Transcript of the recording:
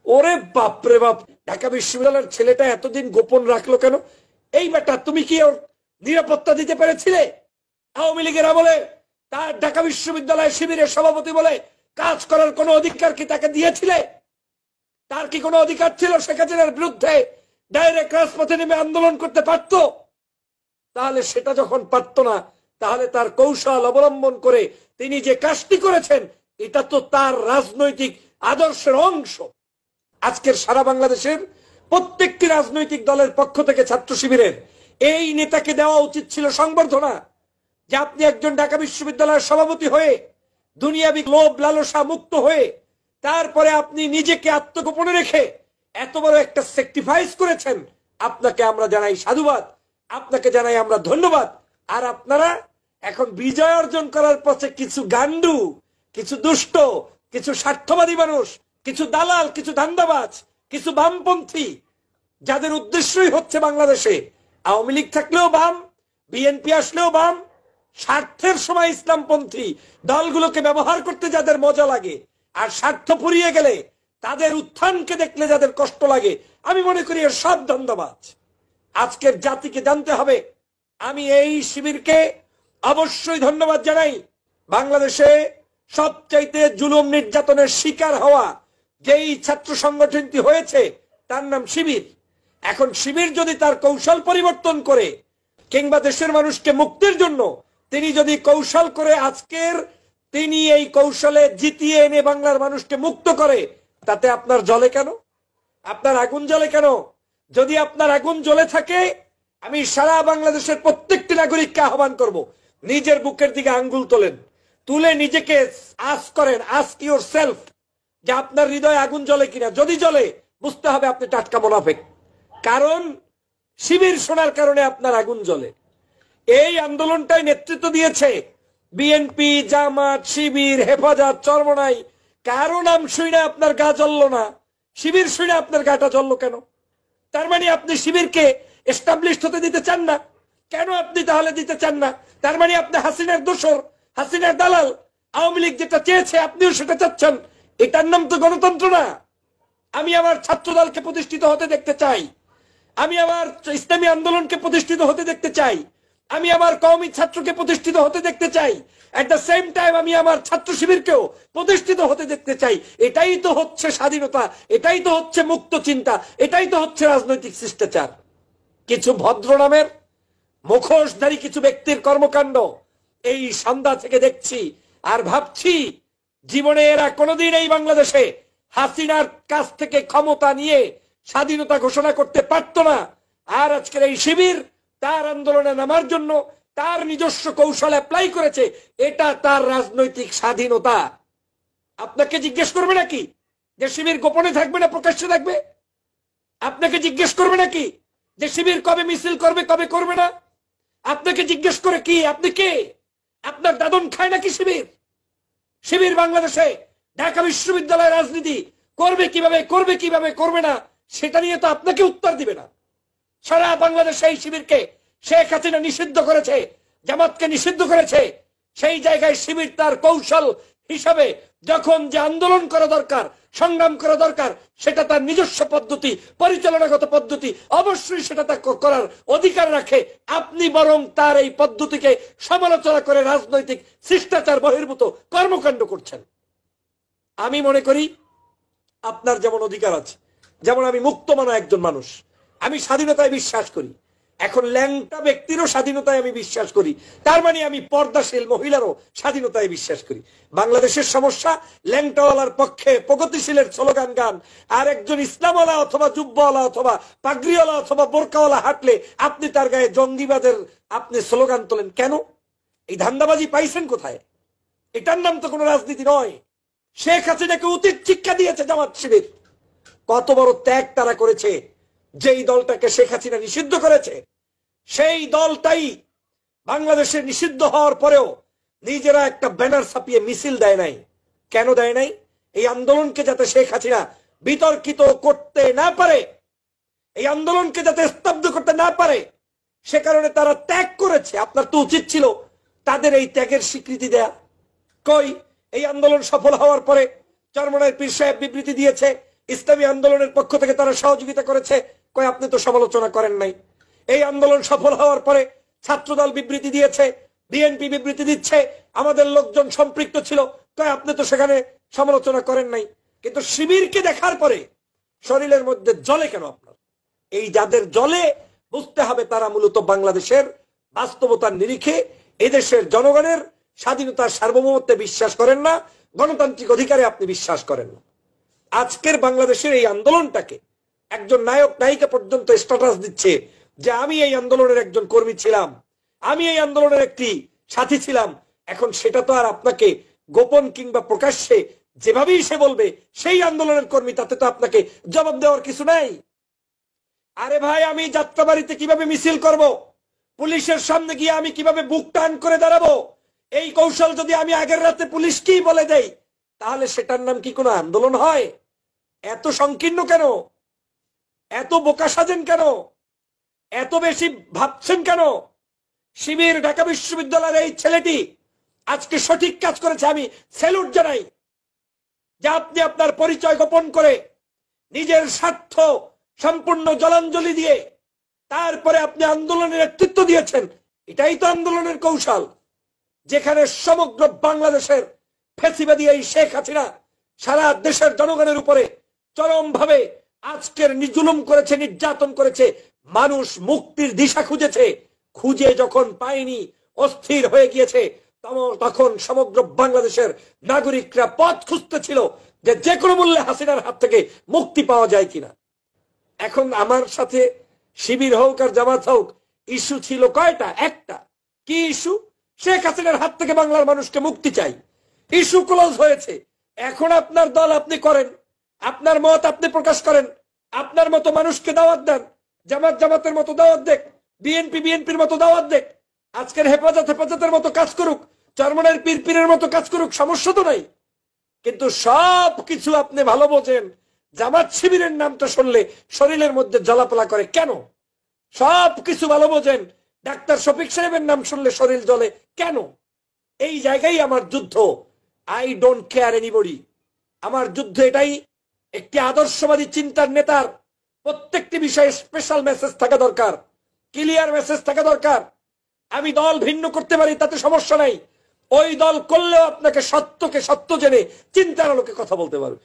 ওরে বাপরে বাপ, ঢাকা বিশ্ববিদ্যালয়ের ছেলেটা এতদিন গোপন রাখলো কেন? এই বেটা, তুমি কি ওর নিরাপত্তা দিতে পেরেছিলে? আওয়ামী লীগের আমলে তার ঢাকা বিশ্ববিদ্যালয় শিবিরের সভাপতি বলে কাজ করার কোন অধিকার কি তাকে দিয়েছিলে? তার কি কোনো অধিকার ছিল শেখ হাসিনার বিরুদ্ধে ডাইরেক্ট রাজপথে নেমে আন্দোলন করতে পারত? তাহলে সেটা যখন পারত না, তাহলে তার কৌশল অবলম্বন করে তিনি যে কাজটি করেছেন, এটা তো তার রাজনৈতিক আদর্শের অংশ। আজকের সারা বাংলাদেশের প্রত্যেকটি রাজনৈতিক দলের পক্ষ থেকে ছাত্র শিবিরের এই নেতাকে দেওয়া উচিত ছিল সংবর্ধনা, যে আপনি একজন ঢাকা বিশ্ববিদ্যালয়ের সভাপতি হয়ে দুনিয়াবি লোভ লালসা মুক্ত হয়ে তারপরে আপনি নিজেকে আত্মগোপনে রেখে এত বড় একটা স্যাক্রিফাইস করেছেন। আপনাকে আমরা জানাই সাধুবাদ, আপনাকে জানাই আমরা ধন্যবাদ। আর আপনারা এখন বিজয় অর্জন করার পথে কিছু গান্ডু, কিছু দুষ্ট, কিছু স্বার্থবাদী মানুষ, কিছু দালাল, কিছু ধান্দাবাজ, কিছু বামপন্থী, যাদের উদ্দেশ্যই হচ্ছে বাংলাদেশে আওয়ামী লীগ থাকলেও বাম, বিএনপি আসলেও বাম, স্বার্থের সময় ইসলামপন্থী দলগুলোকে ব্যবহার করতে যাদের মজা লাগে, আর স্বার্থ ফুরিয়ে গেলে তাদের উত্থানকে দেখলে যাদের কষ্ট লাগে, আমি মনে করি এর সব ধান্দাবাজ। আজকের জাতিকে জানতে হবে, আমি এই শিবিরকে অবশ্যই ধন্যবাদ জানাই। বাংলাদেশে সবচাইতে জুলুম নির্যাতনের শিকার হওয়া যেই ছাত্র সংগঠনটি হয়েছে তার নাম শিবির। এখন শিবির যদি তার কৌশল পরিবর্তন করে কিংবা দেশের মানুষকে মুক্তির জন্য তিনি যদি কৌশল করে আজকের তিনি এই কৌশলে জিতিয়ে এনে বাংলার মানুষকে মুক্ত করে, তাতে আপনার জ্বলে কেন? আপনার আগুন জ্বলে কেন? যদি আপনার আগুন জ্বলে থাকে, আমি সারা বাংলাদেশের প্রত্যেকটি নাগরিককে আহ্বান করব, নিজের বুকের দিকে আঙ্গুল তোলেন, তুলে নিজেকে আস্ক করেন, আস্ক ইউর সেলফ, যে আপনার হৃদয়ে আগুন জ্বলে কিনা। যদি জ্বলে, বুঝতে হবে আপনি টাটকা মুনাফিক, কারণ শিবির শোনার কারণে আপনার আগুন জ্বলে। এই আন্দোলনটাই নেতৃত্ব দিয়েছে বিএনপি, জামাত, শিবির, হেফাজত, চরমনাই। কারো নাম শুনে আপনার গা জ্বলল না, শিবির শুনে আপনার গাটা জ্বললো কেন? তার মানে আপনি শিবিরকে এস্টাবলিশড হতে দিতে চান না। কেন আপনি তাহলে দিতে চান না? তার মানে আপনি হাসিনার দোসর, হাসিনার দালাল। আওয়ামী লীগ যেটা চেয়েছে আপনিও সেটা চাচ্ছেন। এটার নাম তো গণতন্ত্র না। আমি আমার ছাত্র দলকে প্রতিষ্ঠিত হতে দেখতে চাই, আমি আমার ইসলামী আন্দোলনকে প্রতিষ্ঠিত হতে দেখতে চাই, আমি আমার কওমি ছাত্রকে প্রতিষ্ঠিত হতে দেখতে চাই। এট দ্য সেম টাইম আমি আমার ছাত্র শিবিরকেও প্রতিষ্ঠিত হতে দেখতে চাই। এটাই তো হচ্ছে স্বাধীনতা, এটাই তো হচ্ছে মুক্ত চিন্তা, এটাই তো হচ্ছে রাজনৈতিক শিষ্টাচার। কিছু ভদ্র নামের মুখোশধারী কিছু ব্যক্তির কর্মকাণ্ড এই সন্ধ্যা থেকে দেখছি আর ভাবছি, জীবনে এরা কোনোদিন এই বাংলাদেশে হাসিনার কাছ থেকে ক্ষমতা নিয়ে স্বাধীনতা ঘোষণা করতে পারত না। আর আজকের এই শিবির তার আন্দোলনে নামার জন্য তার নিজস্ব কৌশল অ্যাপ্লাই করেছে, এটা তার রাজনৈতিক স্বাধীনতা। আপনাকে জিজ্ঞেস করবে নাকি যে শিবির গোপনে থাকবে না প্রকাশ্যে থাকবে? আপনাকে জিজ্ঞেস করবে নাকি যে শিবির কবে মিছিল করবে কবে করবে না? আপনাকে জিজ্ঞেস করে কি? আপনি কে? আপনার দাদন খায় নাকি শিবির? শিবির বাংলাদেশে ঢাকা বিশ্ববিদ্যালয়ের রাজনীতি করবে কিভাবে, করবে কিভাবে, করবে না, সেটা নিয়ে তো আপনাকে উত্তর দিবে না। সারা বাংলাদেশে এই শিবিরকে শেখ হাসিনা নিষিদ্ধ করেছে, জামাতকে নিষিদ্ধ করেছে। সেই জায়গায় শিবির তার কৌশল হিসাবে যখন যে আন্দোলন করা দরকার, সংগ্রাম করা দরকার, সেটা তার নিজস্ব পদ্ধতি, পরিচালনাগত পদ্ধতি, অবশ্যই সেটা তার করার অধিকার রাখে। আপনি বরং তার এই পদ্ধতিকে সমালোচনা করে রাজনৈতিক শিষ্টাচার বহির্ভূত কর্মকাণ্ড করছেন। আমি মনে করি আপনার যেমন অধিকার আছে, যেমন আমি মুক্তমানা একজন মানুষ, আমি স্বাধীনতায় বিশ্বাস করি। এখন ল্যাংটা ব্যক্তিরও স্বাধীনতায় আমি বিশ্বাস করি, তার মানে আমি পর্দাশীল মহিলারও স্বাধীনতায় বিশ্বাস করি। বাংলাদেশের সমস্যা ল্যাংটাওয়ালার পক্ষে প্রগতিশীলের স্লোগান গান, আর একজন ইসলামওয়ালা অথবা যুব্বওয়ালা অথবা পাগড়িওয়ালা অথবা বোরকাওয়ালা হাঁটলে আপনি তার গায়ে জঙ্গিবাদের আপনি স্লোগান তোলেন কেন? এই ধান্দাবাজি পাইছেন কোথায়? এটার নাম তো কোনো রাজনীতি নয়। শেখ হাসিনাকে উচিত শিক্ষা দিয়েছে জামাত শিবির। কত বড় ত্যাগ তারা করেছে। যেই দলটাকে শেখ হাসিনা নিষিদ্ধ করেছে, সেই দলটাই বাংলাদেশে নিষিদ্ধ হওয়ার পরেও নিজেরা একটা ব্যানার ছাপিয়ে মিছিল দেয় নাই। কেন দেয় নাই? এই আন্দোলনকে যাতে শেখ হাসিনা বিতর্কিত করতে না পারে, এই আন্দোলনকে যাতে স্তব্ধ করতে না পারে, সে কারণে তারা ত্যাগ করেছে। আপনার তো উচিত ছিল তাদের এই ত্যাগের স্বীকৃতি দেয়া। কই? এই আন্দোলন সফল হওয়ার পরে চরমনাইর পীর সাহেব বিবৃতি দিয়েছে, ইসলামী আন্দোলনের পক্ষ থেকে তারা সহযোগিতা করেছে, কয় আপনি তো সমালোচনা করেন নাই। এই আন্দোলন সফল হওয়ার পরে ছাত্রদল বিবৃতি দিয়েছে, বিএনপি বিবৃতি দিচ্ছে, আমাদের লোকজন সম্পৃক্ত ছিল, কয় আপনি তো সেখানে সমালোচনা করেন নাই। কিন্তু শিবিরকে দেখার পরে শরীরের মধ্যে জ্বলে কেন আপনার? এই যাদের জ্বলে, বুঝতে হবে তারা মূলত বাংলাদেশের বাস্তবতার নিরিখে এদেশের জনগণের স্বাধীনতার সার্বভৌমত্বে বিশ্বাস করেন না, গণতান্ত্রিক অধিকারে আপনি বিশ্বাস করেন না। আজকের বাংলাদেশের এই আন্দোলনটাকে একজন নায়ক নায়িকা পর্যন্ত স্ট্যাটাস দিচ্ছে যে আমি এই আন্দোলনের একজন কর্মী ছিলাম, আমি এই আন্দোলনের একটি সাথী ছিলাম। এখন সেটা তো আর আপনাকে গোপন কিংবা প্রকাশ্যে যেভাবেই সে বলবে সেই আন্দোলনের কর্মী, তাতে তো আপনাকে জবাব দেওয়ার কিছু নাই। আরে ভাই, আমি যাত্রাবাড়িতে কিভাবে মিছিল করব, পুলিশের সামনে গিয়ে আমি কিভাবে বুক টান করে দাঁড়াবো, এই কৌশল যদি আমি আগের রাতে পুলিশকেই বলে দেই, তাহলে সেটার নাম কি কোনো আন্দোলন হয়? এত সংকীর্ণ কেন? এত বোকা সাজেন কেন? এত বেশি ভাবছেন কেন? শিবির ঢাকা বিশ্ববিদ্যালয়ের এই ছেলেটি আজকে সঠিক কাজ করেছে, আমি স্যালুট জানাই। যে আপনি আপনার পরিচয় গোপন করে নিজের স্বার্থ সম্পূর্ণ জলাঞ্জলি দিয়ে তারপরে আপনি আন্দোলনের নেতৃত্ব দিয়েছেন, এটাই তো আন্দোলনের কৌশল। যেখানে সমগ্র বাংলাদেশের ফ্যাসিবাদী এই শেখ হাসিনা সারা দেশের জনগণের উপরে চরমভাবে আজকের জুলুম করেছে, নির্যাতন করেছে, মানুষ মুক্তির দিশা খুঁজেছে, খুঁজে যখন পায়নি, অস্থির হয়ে গিয়েছে, তখন সমগ্র বাংলাদেশের নাগরিকরা পথ খুঁজতেছিল যে কোনো মূল্যে হাসিনার হাত থেকে মুক্তি পাওয়া যায় কিনা। এখন আমার সাথে শিবির হোক আর জামাত হোক, ইস্যু ছিল কয়টা? একটা। কি ইস্যু? শেখ হাসিনার হাত থেকে বাংলার মানুষকে মুক্তি চাই। ইস্যু ক্লোজ হয়েছে। এখন আপনার দল আপনি করেন, আপনার মত আপনি প্রকাশ করেন, আপনার মতো মানুষকে দাওয়াত দেন, জামাত জামাতের মতো দাওয়াত দেখ, বিএনপি বিএনপির মতো দাওয়াত দেখ, আজকের হেফাজতের মতো কাজ করুক, চরমনের পীরের মতো কাজ করুক, সমস্যা তো নাই। কিন্তু সব কিছু আপনি ভালো বোঝেন, জামাত শিবিরের নামটা শুনলে শরীরের মধ্যে জ্বলাপোলা করে কেন? সব কিছু ভালো বোঝেন, ডাক্তার শফিক সাহেবের নাম শুনলে শরীর জ্বলে কেন? এই জায়গায় আমার যুদ্ধ। I don't care anybody. আমার যুদ্ধ এটাই, একটি আদর্শবাদী চিন্তার নেতার প্রত্যেকটি বিষয়ে স্পেশাল মেসেজ থাকা দরকার, ক্লিয়ার মেসেজ থাকা দরকার। আমি দল ভিন্ন করতে পারি, তাতে সমস্যা নাই। ওই দল করলেও আপনাকে সত্যকে সত্য জেনে চিন্তার আলোকে কথা বলতে পারবে।